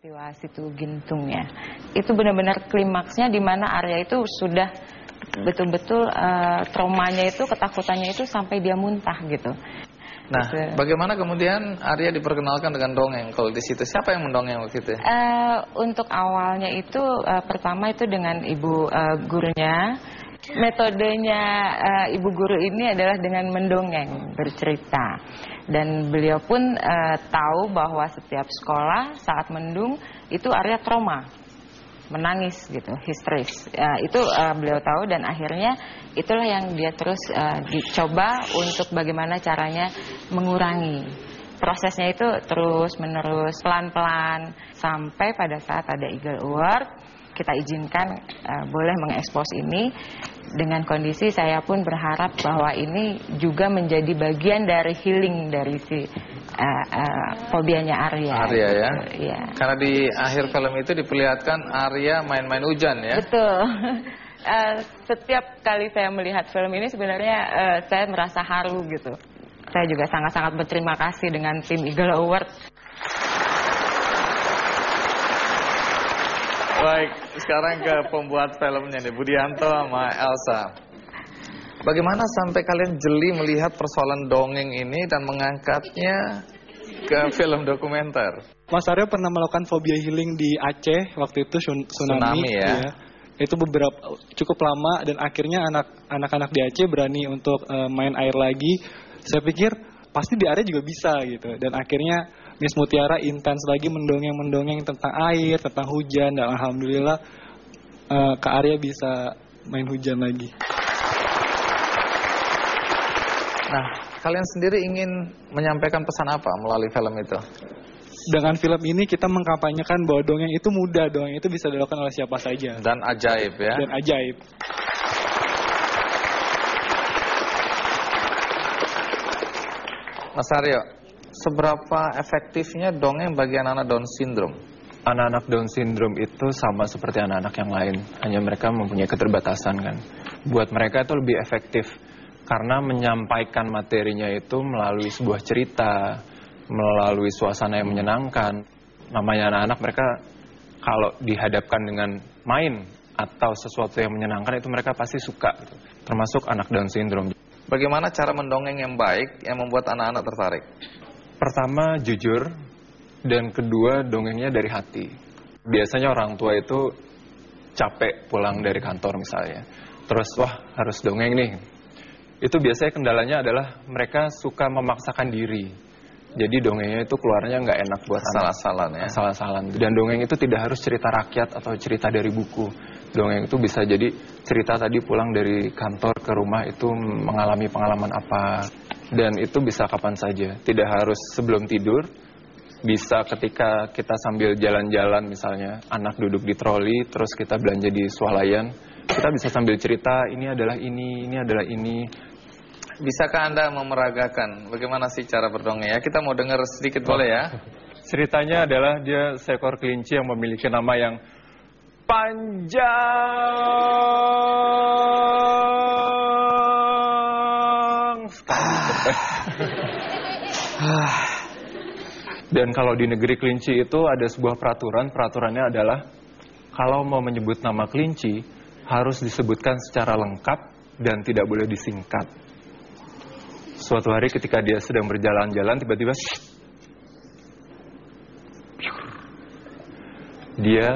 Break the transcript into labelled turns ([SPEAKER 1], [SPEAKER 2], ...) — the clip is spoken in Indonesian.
[SPEAKER 1] Peristiwa Situ Gintung ya, itu benar-benar klimaksnya di mana Arya itu sudah betul-betul traumanya itu, ketakutannya itu sampai dia muntah gitu.
[SPEAKER 2] Nah, bagaimana kemudian Arya diperkenalkan dengan dongeng? Kalau di situ siapa yang mendongeng waktu itu?
[SPEAKER 1] Untuk awalnya itu pertama itu dengan ibu gurunya. Metodenya ibu guru ini adalah dengan mendongeng, bercerita. Dan beliau pun tahu bahwa setiap sekolah saat mendung itu Arya trauma, menangis gitu, histeris. Itu beliau tahu dan akhirnya itulah yang dia terus dicoba untuk bagaimana caranya mengurangi. Prosesnya itu terus menerus, pelan-pelan, sampai pada saat ada Eagle Award, kita izinkan boleh mengekspos ini. Dengan kondisi saya pun berharap bahwa ini juga menjadi bagian dari healing dari si fobianya Arya.
[SPEAKER 2] Arya
[SPEAKER 1] gitu.
[SPEAKER 2] ya?
[SPEAKER 1] Iya.
[SPEAKER 2] Karena di akhir film itu diperlihatkan Arya main-main hujan ya?
[SPEAKER 1] Betul. Setiap kali saya melihat film ini sebenarnya saya merasa haru gitu. Saya juga sangat-sangat berterima kasih dengan tim Eagle Award.
[SPEAKER 2] Baik, sekarang ke pembuat filmnya nih, Budianto sama Elsa. Bagaimana sampai kalian jeli melihat persoalan dongeng ini dan mengangkatnya ke film dokumenter?
[SPEAKER 3] Mas Aryo pernah melakukan fobia healing di Aceh waktu itu tsunami
[SPEAKER 2] ya.
[SPEAKER 3] Itu cukup lama dan akhirnya anak-anak di Aceh berani untuk main air lagi. Saya pikir pasti di area juga bisa gitu. Dan akhirnya Miss Mutiara intens lagi mendongeng tentang air, tentang hujan, dan alhamdulillah Kak Arya bisa main hujan lagi.
[SPEAKER 2] Nah, kalian sendiri ingin menyampaikan pesan apa melalui film itu?
[SPEAKER 3] Dengan film ini kita mengkampanyekan bahwa dongeng itu mudah, dongeng itu bisa dilakukan oleh siapa saja.
[SPEAKER 2] Dan ajaib ya?
[SPEAKER 3] Dan ajaib.
[SPEAKER 2] Mas Aryo, seberapa efektifnya dongeng bagi anak-anak Down Syndrome?
[SPEAKER 4] Anak-anak Down Syndrome itu sama seperti anak-anak yang lain, hanya mereka mempunyai keterbatasan kan. Buat mereka itu lebih efektif karena menyampaikan materinya itu melalui sebuah cerita, melalui suasana yang menyenangkan. Namanya anak-anak, mereka kalau dihadapkan dengan main atau sesuatu yang menyenangkan itu mereka pasti suka gitu. Termasuk anak Down Syndrome.
[SPEAKER 2] Bagaimana cara mendongeng yang baik yang membuat anak-anak tertarik?
[SPEAKER 4] Pertama, jujur. Dan kedua, dongengnya dari hati. Biasanya orang tua itu capek pulang dari kantor misalnya. Terus, wah harus dongeng nih. Itu biasanya kendalanya adalah mereka suka memaksakan diri. Jadi dongengnya itu keluarnya nggak enak buat
[SPEAKER 2] asal-asalan ya?
[SPEAKER 4] Asal-asalan. Dan dongeng itu tidak harus cerita rakyat atau cerita dari buku. Dongeng itu bisa jadi cerita tadi pulang dari kantor ke rumah itu mengalami pengalaman apa. Dan itu bisa kapan saja. Tidak harus sebelum tidur. Bisa ketika kita sambil jalan-jalan misalnya. Anak duduk di troli, terus kita belanja di swalayan. Kita bisa sambil cerita, ini adalah ini adalah ini.
[SPEAKER 2] Bisakah Anda memeragakan bagaimana sih cara berdongeng ya? Kita mau dengar sedikit boleh ya?
[SPEAKER 4] Ceritanya adalah dia seekor kelinci yang memiliki nama yang panjang sekali. Dan kalau di negeri kelinci itu ada sebuah peraturannya adalah kalau mau menyebut nama kelinci harus disebutkan secara lengkap dan tidak boleh disingkat. Suatu hari ketika dia sedang berjalan-jalan, tiba-tiba dia